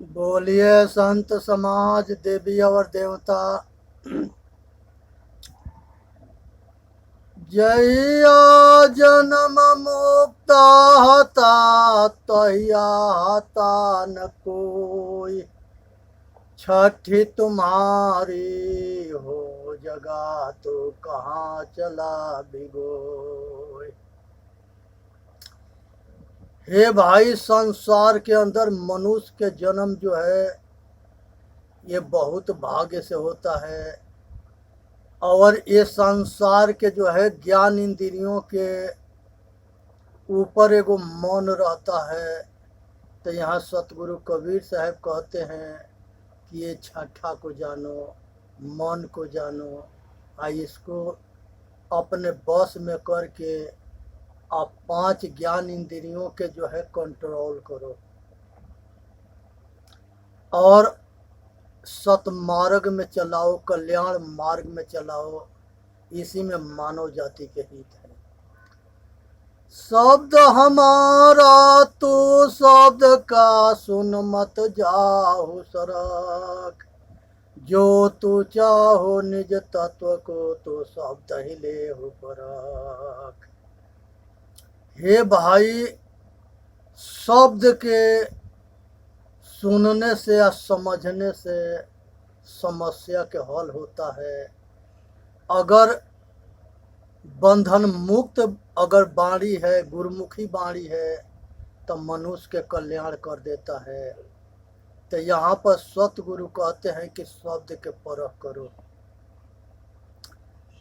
बोलिए संत समाज, देवी और देवता। जहिया जन्म मुक्ता हता, तहिया हता न कोई। छठी तुम्हारी हो जगा तो कहाँ चला भिगोई। हे भाई, संसार के अंदर मनुष्य के जन्म जो है ये बहुत भाग्य से होता है। और ये संसार के जो है ज्ञान इंद्रियों के ऊपर एगो मौन रहता है। तो यहाँ सतगुरु कबीर साहब कहते हैं कि ये छठा को जानो, मन को जानो, इसको अपने बस में करके आप 5 ज्ञान इंद्रियों के जो है कंट्रोल करो और सतमार्ग में चलाओ, कल्याण मार्ग में चलाओ। इसी में मानव जाति के हित है। शब्द हमारा तो शब्द का सुन मत जाओ सरक। जो तू चाहो निज तत्व को तो शब्द ही ले हो परख। हे भाई, शब्द के सुनने से या समझने से समस्या के हल होता है। अगर बंधन मुक्त अगर वाणी है, गुरुमुखी वाणी है, तो मनुष्य के कल्याण कर देता है। तो यहाँ पर सतगुरु कहते हैं कि शब्द के परख करो।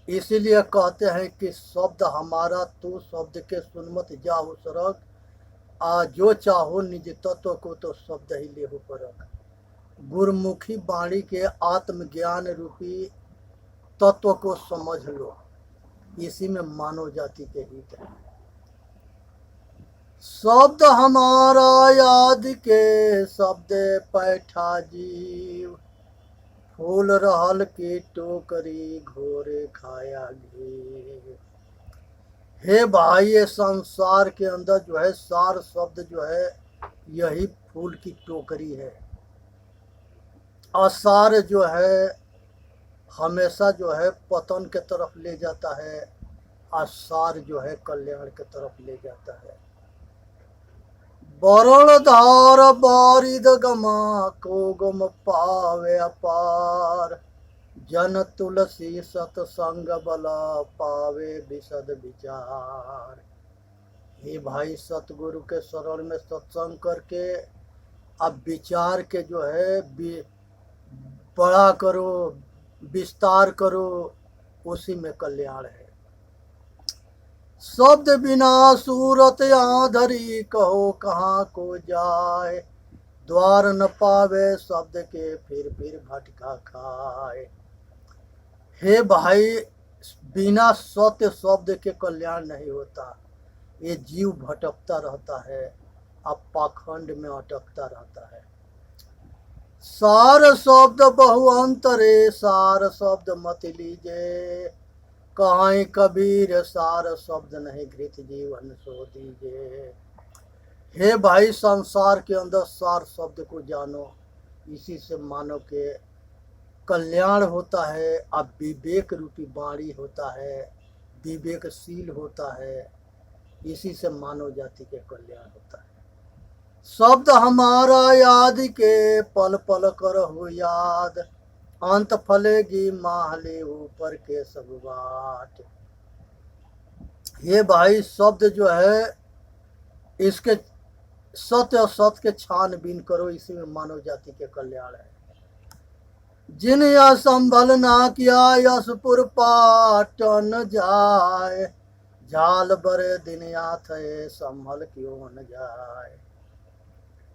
इसीलिए कहते हैं कि शब्द हमारा तू शब्द के सुन मत जाओ सरक। जो चाहो निज तत्व को तो शब्द ही ले हो परख। गुरुमुखी वाणी के आत्मज्ञान रूपी तत्व को समझ लो। इसी में मानव जाति के हित है। शब्द हमारा याद के शब्द पैठा जीव। फूल रहल की टोकरी घोरे खाया घी। हे भाई, ये संसार के अंदर जो है सार शब्द जो है यही फूल की टोकरी है। असार जो है हमेशा जो है पतन के तरफ ले जाता है, आसार जो है कल्याण के तरफ ले जाता है। वरण धार बारिद गमा को गम पावे अपार। जन तुलसी सतसंग बला पावे विशद विचार। हे भाई, सतगुरु के शरण में सत्संग करके अब विचार के जो है बड़ा करो, विस्तार करो, उसी में कल्याण है। शब्द बिना सूरत आधरी, कहो कहाँ को जाए। द्वार न पावे शब्द के फिर भटका खाए। हे भाई, बिना सत्य शब्द के कल्याण नहीं होता। ये जीव भटकता रहता है, अब पाखंड में अटकता रहता है। सार शब्द बहु अंतरे, सार शब्द मत लीजे। कहाँ कबीर सार शब्द नहीं घृत जीवन सो दीजे। हे भाई, संसार के अंदर सार शब्द को जानो। इसी से मानव के कल्याण होता है। अब विवेक रूपी वाणी होता है, विवेकशील होता है। इसी से मानव जाति के कल्याण होता है। शब्द हमारा याद के पल पल करहु याद। अंत फलेगी माहले ऊपर के सब बाट। ये भाई, शब्द जो है इसके सत्य और सत्य के छानबीन करो। इसी में मानव जाति के कल्याण है। जिन यह संभल ना किया, यशपुर पाटन जाए। झाल बरे दिन याथ संभल क्यों न जाए।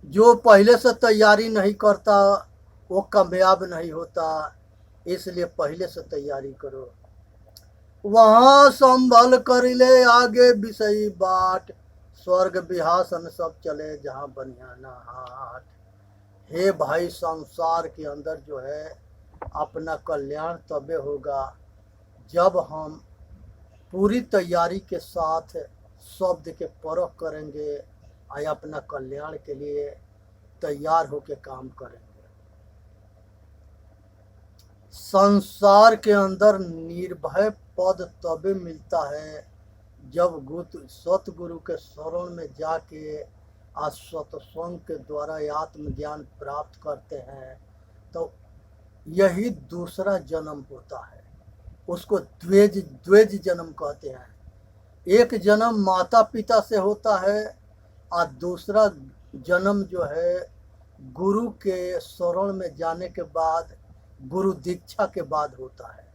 जो पहले से तैयारी नहीं करता वो कामयाब नहीं होता। इसलिए पहले से तैयारी करो। वहाँ संभल कर ले आगे विषयी बाट। स्वर्ग बिहासन सब चले जहाँ बनियाना हाट। हे भाई, संसार के अंदर जो है अपना कल्याण तबे होगा जब हम पूरी तैयारी के साथ शब्द के परख करेंगे और अपना कल्याण के लिए तैयार होके काम करेंगे। संसार के अंदर निर्भय पद तभी मिलता है जब सतगुरु के शरण में जाके आज सत्संग के द्वारा आत्मज्ञान प्राप्त करते हैं, तो यही दूसरा जन्म होता है। उसको द्वेज जन्म कहते हैं। एक जन्म माता पिता से होता है और दूसरा जन्म जो है गुरु के शरण में जाने के बाद, गुरु दीक्षा के बाद होता है।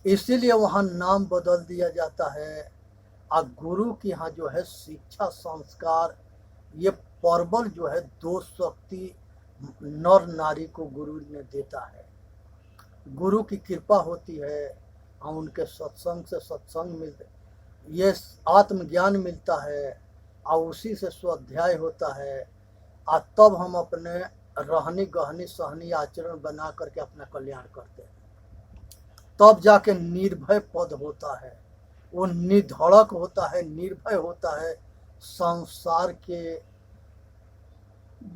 इसीलिए वहाँ नाम बदल दिया जाता है। और गुरु की यहाँ जो है शिक्षा संस्कार, ये प्रबल जो है दो शक्ति नर नारी को गुरु ने देता है। गुरु की कृपा होती है और उनके सत्संग से सत्संग मिलते, ये आत्मज्ञान मिलता है और उसी से स्वाध्याय होता है। और तब हम अपने रहनी गहनी सहनी आचरण बना करके अपना कल्याण करते हैं। तब जाके निर्भय पद होता है, वो निधड़क होता है, निर्भय होता है। संसार के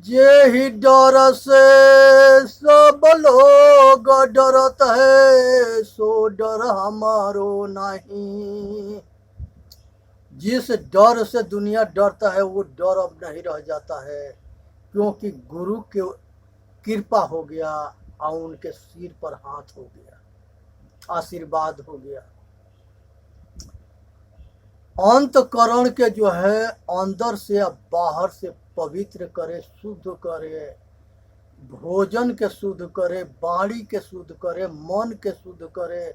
जे ही डर से सब लोग डरत है, सो डर हमारो नहीं। जिस डर से दुनिया डरता है वो डर अब नहीं रह जाता है, क्योंकि गुरु के कृपा हो गया और उनके सिर पर हाथ हो गया, आशीर्वाद हो गया। अंतकरण के जो है अंदर से या बाहर से पवित्र करे, शुद्ध करे, भोजन के शुद्ध करे, वाणी के शुद्ध करे, मन के शुद्ध करे।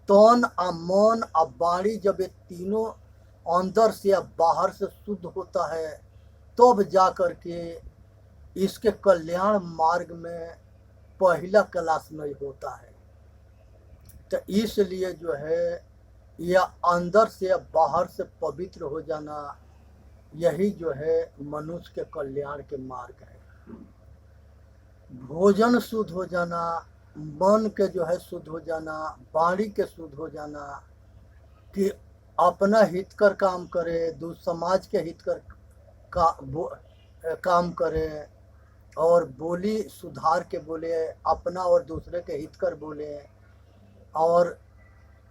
तन आ मन आ वाणी जब ये तीनों अंदर से या बाहर से शुद्ध होता है, तब जा कर के इसके कल्याण मार्ग में पहला क्लास नहीं होता है। तो इसलिए जो है यह अंदर से या बाहर से पवित्र हो जाना, यही जो है मनुष्य के कल्याण के मार्ग है। भोजन शुद्ध हो जाना, मन के जो है शुद्ध हो जाना, वाणी के शुद्ध हो जाना, कि अपना हित कर काम करे, समाज के हित कर काम करे, और बोली सुधार के बोले, अपना और दूसरे के हित कर बोले, और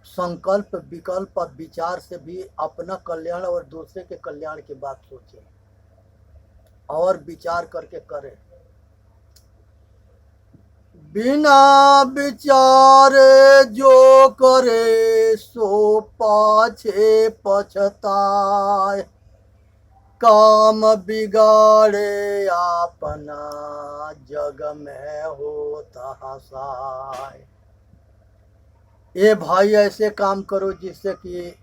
संकल्प विकल्प विचार से भी अपना कल्याण और दूसरे के कल्याण की बात सोचे और विचार करके करे। बिना विचारे जो करे सो पाछे पछताए, काम बिगाड़े अपना जग में होता हसाए। ये भाई ऐसे काम करो जिससे कि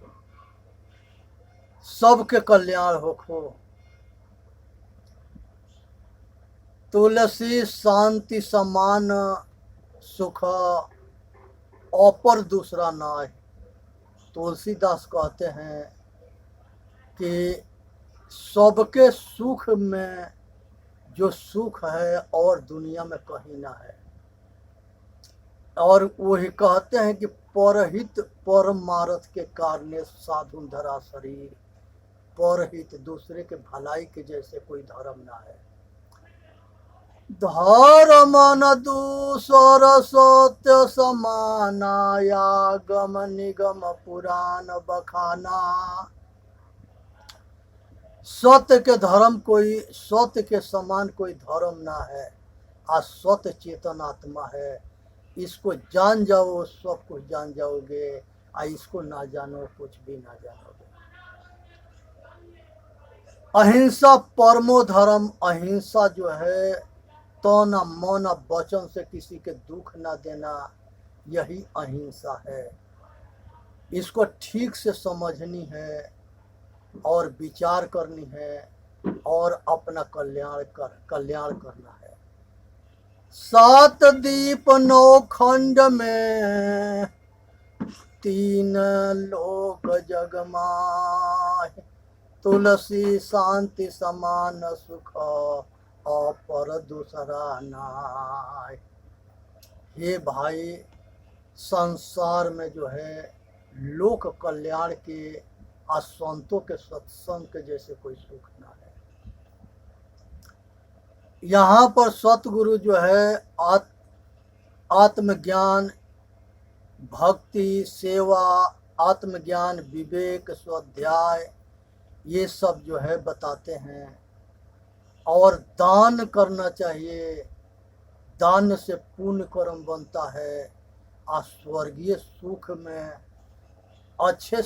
सबके कल्याण हो। तुलसी शांति समान सुख अपर दूसरा नाय। तुलसीदास कहते हैं कि सबके सुख में जो सुख है और दुनिया में कहीं ना है। और वही कहते हैं कि परहित परमारथ के कारणे साधु धरा शरीर, परहित दूसरे के भलाई के जैसे कोई धर्म ना है। धर्म न दूसर सत्य समाना, यागम निगम पुराण बखाना। सत्य के धर्म कोई, सत्य के समान कोई धर्म ना है। आ सत्य चेतन आत्मा है, इसको जान जाओ सब कुछ जान जाओगे, आ इसको ना जानो कुछ भी ना जानोगे। अहिंसा परमो धर्म। अहिंसा जो है तो न मन वचन से किसी के दुख ना देना, यही अहिंसा है। इसको ठीक से समझनी है और विचार करनी है और अपना कल्याण करना है। 7 दीप 9 खंड में 3 लोक जगमाय, तुलसी शांति समान सुख अपर दूसरा नाय। हे भाई, संसार में जो है लोक कल्याण के संतों के सत्संग के जैसे कोई सुख ना है। यहाँ पर सतगुरु जो है आत्मज्ञान, भक्ति, सेवा, आत्मज्ञान, विवेक, स्वाध्याय, ये सब जो है बताते हैं। और दान करना चाहिए, दान से पुण्य कर्म बनता है और स्वर्गीय सुख में अच्छे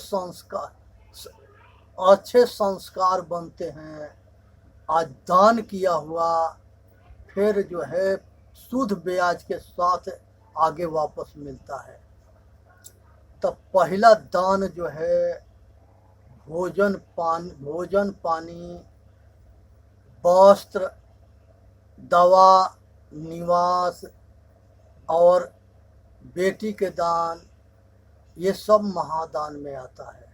संस्कार बनते हैं। आज दान किया हुआ फिर जो है शुद्ध ब्याज के साथ आगे वापस मिलता है। तो पहला दान जो है भोजन पानी, वस्त्र, दवा, निवास और बेटी के दान, ये सब महादान में आता है।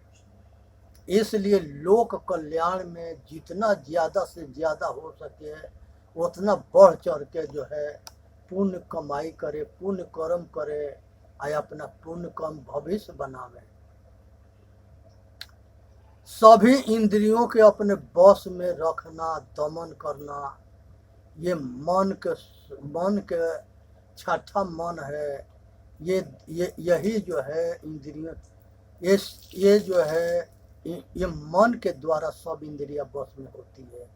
इसलिए लोक कल्याण में जितना ज़्यादा से ज़्यादा हो सके उतना बढ़ चढ़ के जो है पुण्य कमाई करे, पुण्य कर्म करे और अपना पुण्य कर्म भविष्य बनावे। सभी इंद्रियों के अपने बस में रखना, दमन करना, ये मन के छठा मन है। यही जो है इंद्रियों, ये जो है ये मन के द्वारा सब इंद्रियां बस में होती है।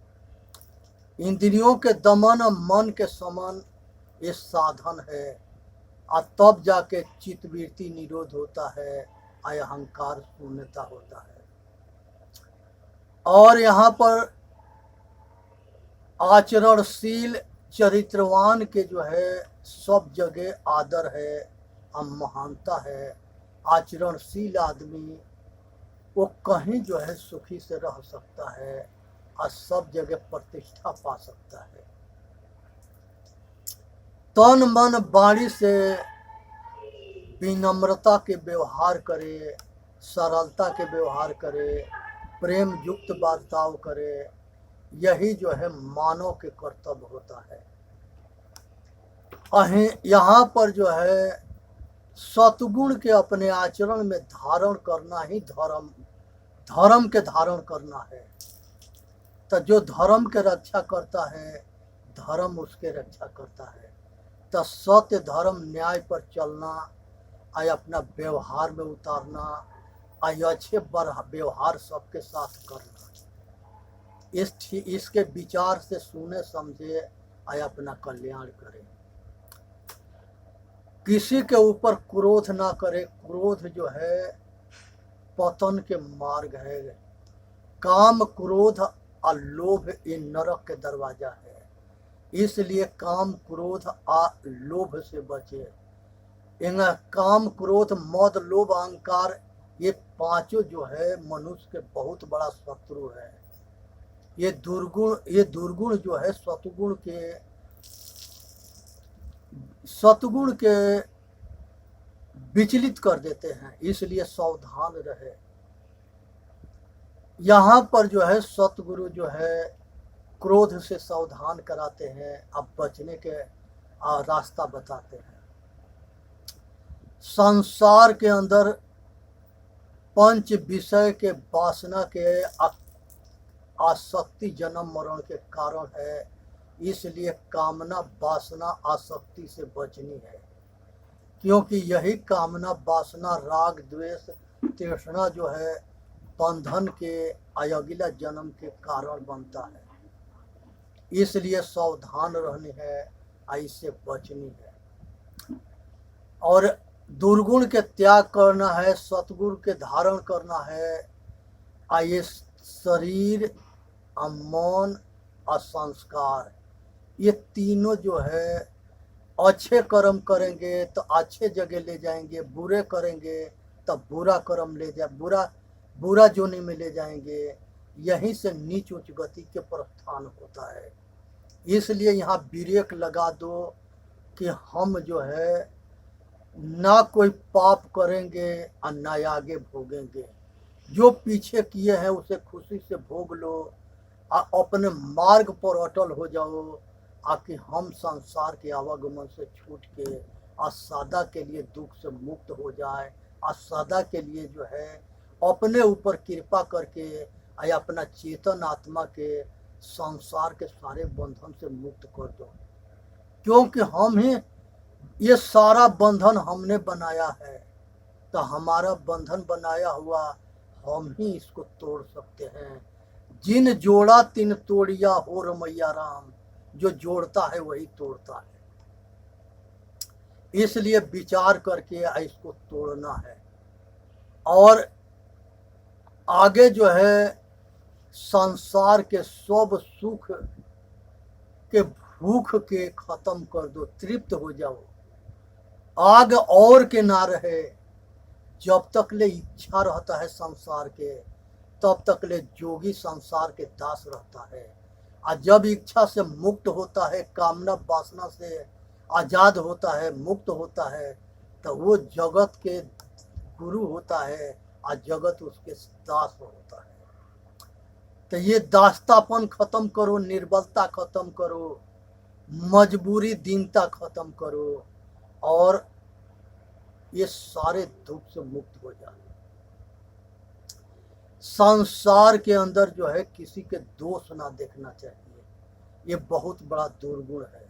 इंद्रियों के दमन और मन के समन ये साधन है और तब जाके चित्तवृत्ति निरोध होता है और अहंकार शून्यता होता है। और यहाँ पर आचरणशील चरित्रवान के जो है सब जगह आदर है और महानता है। आचरणशील आदमी वो कहीं जो है सुखी से रह सकता है और सब जगह प्रतिष्ठा पा सकता है। तन मन वाणी से विनम्रता के व्यवहार करे, सरलता के व्यवहार करे, प्रेम युक्त बर्ताव करे, यही जो है मानव के कर्तव्य होता है। यहाँ पर जो है सतगुण के अपने आचरण में धारण करना ही धर्म के धारण करना है। तो जो धर्म के रक्षा करता है धर्म उसके रक्षा करता है। तो सत्य, धर्म, न्याय पर चलना और अपना व्यवहार में उतारना और अच्छे व्यवहार सबके साथ करना, इसके विचार से सुने समझे और अपना कल्याण करे। किसी के ऊपर क्रोध ना करे। क्रोध जो है पतन के मार्ग है। काम, क्रोध और लोभ ये नरक के दरवाजा है। इसलिए काम, क्रोध और लोभ से बचे। इनका काम, क्रोध, मद, लोभ, अहंकार ये पांचों जो है मनुष्य के बहुत बड़ा शत्रु है। ये दुर्गुण जो है सतगुण के विचलित कर देते हैं। इसलिए सावधान रहे। यहाँ पर जो है सतगुरु जो है क्रोध से सावधान कराते हैं, अब बचने के रास्ता बताते हैं। संसार के अंदर पंच विषय के वासना के आसक्ति जन्म मरण के कारण है। इसलिए कामना, वासना, आसक्ति से बचनी है, क्योंकि यही कामना, वासना, राग, द्वेष, तृष्णा जो है बंधन के अगला जन्म के कारण बनता है। इसलिए सावधान रहनी है, इससे बचनी है और दुर्गुण के त्याग करना है, सतगुण के धारण करना है। ये शरीर, मन और संस्कार ये तीनों जो है अच्छे कर्म करेंगे तो अच्छे जगह ले जाएंगे, बुरे करेंगे तो बुरा कर्म ले जाए बुरा जोनी में ले जाएंगे। यहीं से नीच उच्च गति के प्रस्थान होता है। इसलिए यहाँ ब्रेक लगा दो कि हम जो है ना कोई पाप करेंगे और ना आगे भोगेंगे। जो पीछे किए हैं उसे खुशी से भोग लो और अपने मार्ग पर अटल हो जाओ, आकि हम संसार के आवागमन से छूट के और सदा के लिए दुख से मुक्त हो जाए और सदा के लिए जो है अपने ऊपर कृपा करके अपना चेतन आत्मा के संसार के सारे बंधन से मुक्त कर दो, क्योंकि हम ही ये सारा बंधन हमने बनाया है। तो हमारा बंधन बनाया हुआ हम ही इसको तोड़ सकते हैं। जिन जोड़ा तिन तोड़िया हो रमैया राम, जो जोड़ता है वही तोड़ता है। इसलिए विचार करके इसको तोड़ना है और आगे जो है संसार के सब सुख के भूख के खत्म कर दो, तृप्त हो जाओ, आग और के ना रहे। जब तक ले इच्छा रहता है संसार के, तब तक ले जोगी संसार के दास रहता है। और जब इच्छा से मुक्त होता है, कामना वासना से आजाद होता है, मुक्त होता है, तो वो जगत के गुरु होता है और जगत उसके दास होता है। तो ये दास्तापन खत्म करो, निर्बलता खत्म करो, मजबूरी दीनता खत्म करो और ये सारे दुख से मुक्त हो जाए। संसार के अंदर जो है किसी के दोष ना देखना चाहिए, ये बहुत बड़ा दुर्गुण है।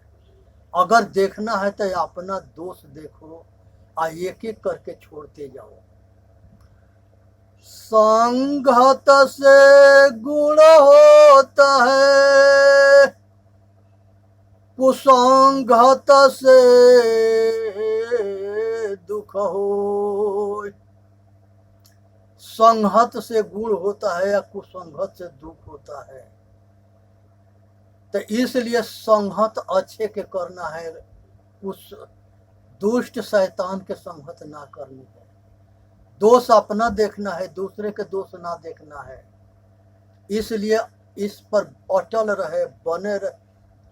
अगर देखना है तो अपना दोष देखो और एक एक करके छोड़ते जाओ। संगत से गुण होता है, कुसंगत से दुख हो। संगत से गुण होता है या कुसंगत से दुख होता है। तो इसलिए संगत अच्छे के करना है, उस दुष्ट शैतान के संगत ना करनी है। दोष अपना देखना है, दूसरे के दोष ना देखना है। इसलिए इस पर अटल रहे, बने रहे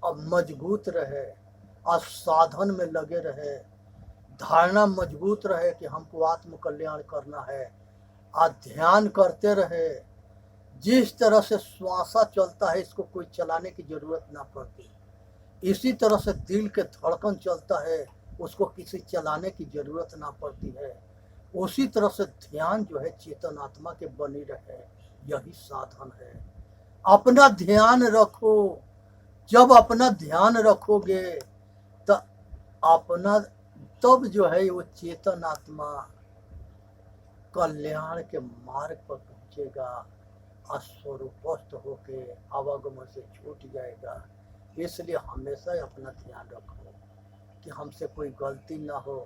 और मजबूत रहे और साधन में लगे रहे। धारणा मजबूत रहे कि हमको आत्म कल्याण करना है और ध्यान करते रहे। जिस तरह से श्वासा चलता है, इसको कोई चलाने की जरूरत ना पड़ती। इसी तरह से दिल के धड़कन चलता है, उसको किसी चलाने की जरूरत ना पड़ती है। उसी तरह से ध्यान जो है चेतन आत्मा के बनी रहे, यही साधन है। अपना ध्यान रखो। जब अपना ध्यान रखोगे तो अपना तब जो है वो चेतन आत्मा कल्याण के मार्ग पर पहुंचेगा और स्वरूपस्थ होके आवागमन से छूट जाएगा। इसलिए हमेशा अपना ध्यान रखो कि हमसे कोई गलती ना हो,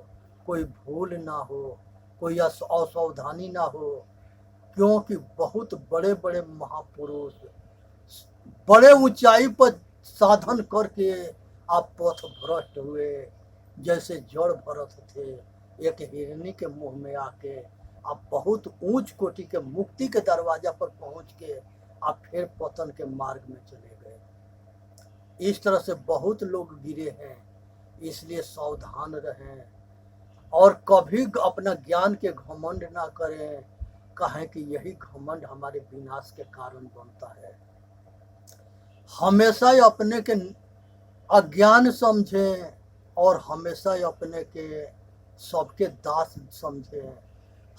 कोई भूल ना हो, कोई असावधानी ना हो, क्योंकि बहुत बड़े बड़े महापुरुष बड़े ऊंचाई पर साधन करके आप पथ भ्रष्ट हुए। जैसे जड़ भरत थे, एक हिरनी के मुंह में आके आप बहुत ऊंच कोटि के मुक्ति के दरवाजा पर पहुंच के आप फिर पतन के मार्ग में चले गए। इस तरह से बहुत लोग गिरे हैं। इसलिए सावधान रहें और कभी अपना ज्ञान के घमंड ना करें, कहें कि यही घमंड हमारे विनाश के कारण बनता है। हमेशा अपने के अज्ञान समझें और हमेशा अपने के सबके दास समझें।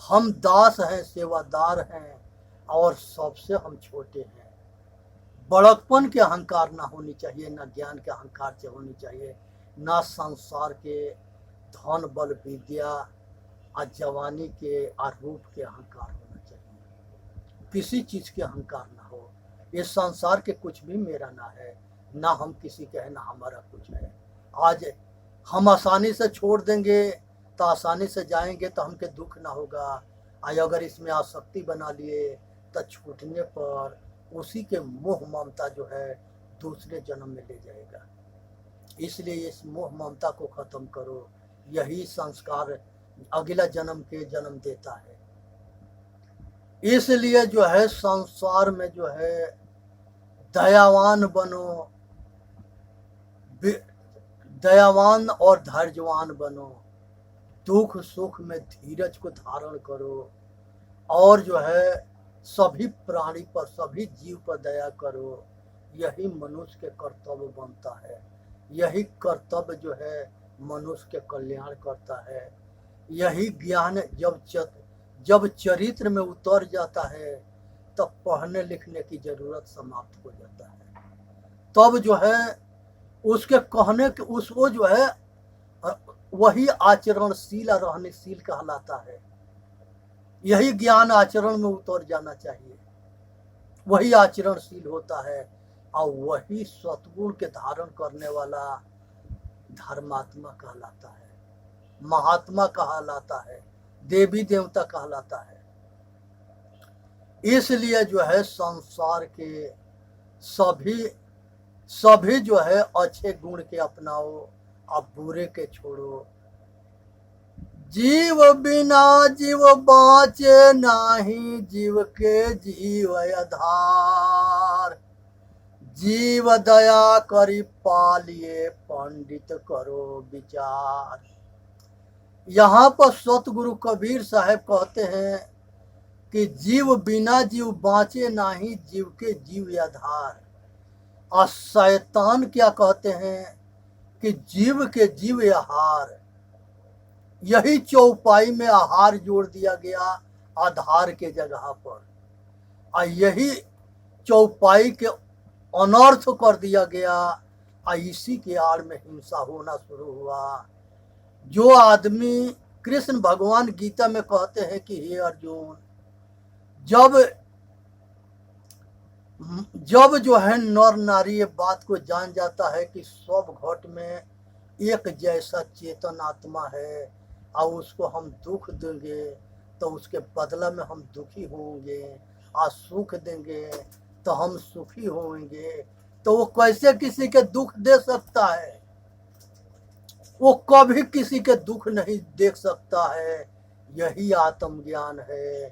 हम दास हैं, सेवादार हैं और सबसे हम छोटे हैं। बड़कपन के अहंकार ना होनी चाहिए, ना ज्ञान के अहंकार से होनी चाहिए, ना संसार के धन बल विद्या और जवानी के आरूप के अहंकार होना चाहिए। किसी चीज के अहंकार ना हो। ये संसार के कुछ भी मेरा ना है, ना हम किसी के है, ना हमारा कुछ है। आज हम आसानी से छोड़ देंगे तो आसानी से जाएंगे तो हमके दुख ना होगा। आज अगर इसमें आसक्ति बना लिए तो छूटने पर उसी के मोह ममता जो है दूसरे जन्म में ले जाएगा। इसलिए इस मोह ममता को खत्म करो। यही संस्कार अगला जन्म के जन्म देता है। इसलिए जो है संसार में जो है दयावान बनो, दयावान और धैर्यवान बनो। दुख सुख में धीरज को धारण करो और जो है सभी प्राणी पर, सभी जीव पर दया करो। यही मनुष्य के कर्तव्य बनता है। यही कर्तव्य जो है मनुष्य के कल्याण करता है। यही ज्ञान जब चरित्र में उतर जाता है तब पढ़ने लिखने की जरूरत समाप्त हो जाता है। तब जो है उसके कहने के उस वो जो है वही आचरणशील और रहनशील कहलाता है। यही ज्ञान आचरण में उतर जाना चाहिए, वही आचरणशील होता है और वही सतगुण के धारण करने वाला धर्मात्मा कहलाता है, महात्मा कहलाता है, देवी देवता कहलाता है। इसलिए जो है संसार के सभी जो है अच्छे गुण के अपनाओ, अब बुरे के छोड़ो। जीव बिना जीव बाँचे नाही, जीव के जीव आधार। जीव दया करी पालिए, पंडित करो विचार। यहाँ पर सतगुरु कबीर साहब कहते हैं कि जीव बिना जीव बाँचे नाही, जीव के जीव आधार। और शैतान क्या कहते हैं कि जीव के जीव आहार। यही चौपाई में आहार जोड़ दिया गया आधार के जगह पर, और यही चौपाई के अनर्थ कर दिया गया, और इसी के आड़ में हिंसा होना शुरू हुआ। जो आदमी, कृष्ण भगवान गीता में कहते हैं कि हे अर्जुन, जब जो है नर नारी ये बात को जान जाता है कि सब घट में एक जैसा चेतन आत्मा है और उसको हम दुख देंगे तो उसके बदला में हम दुखी होंगे, और सुख देंगे तो हम सुखी होंगे, तो वो कैसे किसी के दुख दे सकता है? वो कभी किसी के दुख नहीं देख सकता है। यही आत्मज्ञान है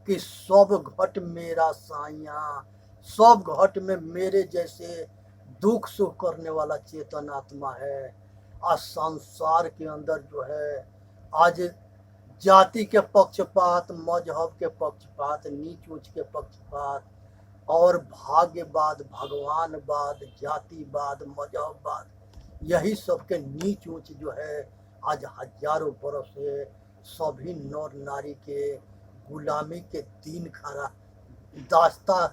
कि सब घट मेरा साइया, सब घट में मेरे जैसे दुख सुख करने वाला चेतन आत्मा है। आज संसार के अंदर जो है आज जाति के पक्षपात, मजहब के पक्षपात, नीच ऊंच के पक्षपात और भाग्यवाद, भगवानवाद, जातिवाद, मजहबवाद, यही सबके नीच ऊंच जो है आज हजारों बरस से सभी नर नारी के गुलामी के दिन खरा दास्ता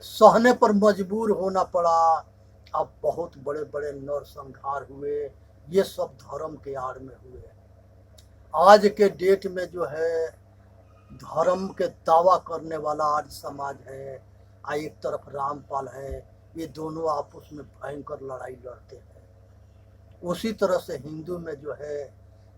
सहने पर मजबूर होना पड़ा। अब बहुत बड़े बड़े नरसंहार हुए, ये सब धर्म के आड़ में हुए। आज के डेट में जो है धर्म के दावा करने वाला आज समाज है, एक तरफ रामपाल है, ये दोनों आपस में भयंकर लड़ाई लड़ते हैं। उसी तरह से हिंदू में जो है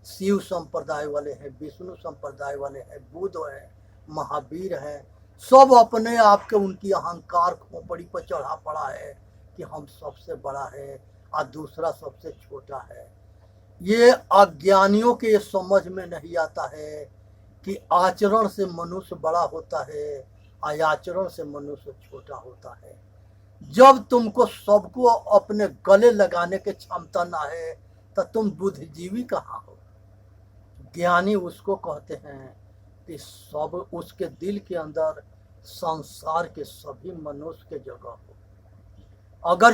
शिव संप्रदाय वाले हैं, विष्णु संप्रदाय वाले हैं, बुद्ध है, महावीर है, सब अपने आप के उनकी अहंकार खोपड़ी पर चढ़ा पड़ा है कि हम सबसे बड़ा है और दूसरा सबसे छोटा है। ये अज्ञानियों के ये समझ में नहीं आता है कि आचरण से मनुष्य बड़ा होता है और आचरण से मनुष्य छोटा होता है। जब तुमको सबको अपने गले लगाने की क्षमता ना है तो तुम बुद्धिजीवी कहाँ हो? ज्ञानी उसको कहते हैं कि सब उसके दिल के अंदर संसार के सभी मनुष्य के जगह हो। अगर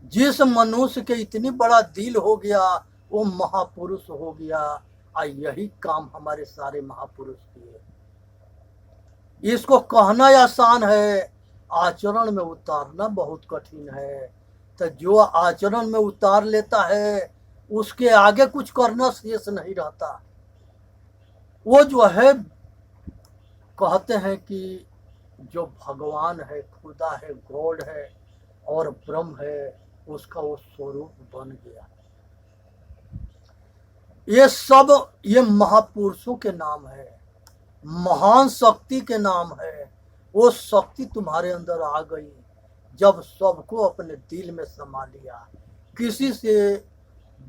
जिस मनुष्य के इतनी बड़ा दिल हो गया वो महापुरुष हो गया, और यही काम हमारे सारे महापुरुष किए। इसको कहना आसान है, आचरण में उतारना बहुत कठिन है। तो जो आचरण में उतार लेता है उसके आगे कुछ करना शेष नहीं रहता। वो जो है कहते हैं कि जो भगवान है, खुदा है, गॉड है और ब्रह्म है, उसका वो स्वरूप बन गया। ये सब ये महापुरुषों के नाम है, महान शक्ति के नाम है। वो शक्ति तुम्हारे अंदर आ गई जब सबको अपने दिल में समा लिया। किसी से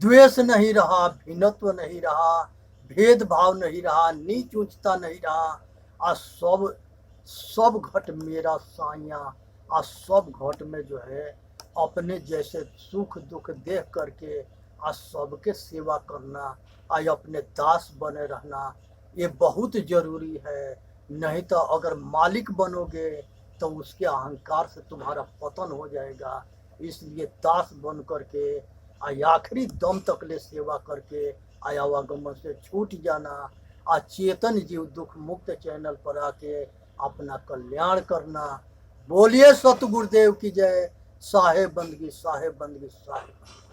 द्वेष नहीं रहा, भिन्नत्व नहीं रहा, भेदभाव नहीं रहा, नीच ऊंचता नहीं रहा। और सब घट मेरा साइया, और सब घट में जो है अपने जैसे सुख दुख देख करके और सबके सेवा करना और अपने दास बने रहना, ये बहुत जरूरी है। नहीं तो अगर मालिक बनोगे तो उसके अहंकार से तुम्हारा पतन हो जाएगा। इसलिए दास बन करके आखिरी दम तक ले सेवा करके आवागमन से छूट जाना। चेतन जीव दुख मुक्त चैनल पर आके अपना कल्याण करना। बोलिए सतगुरुदेव की जय। साहेब बंदगी, साहेब बंदगी, साहेब बंदगी।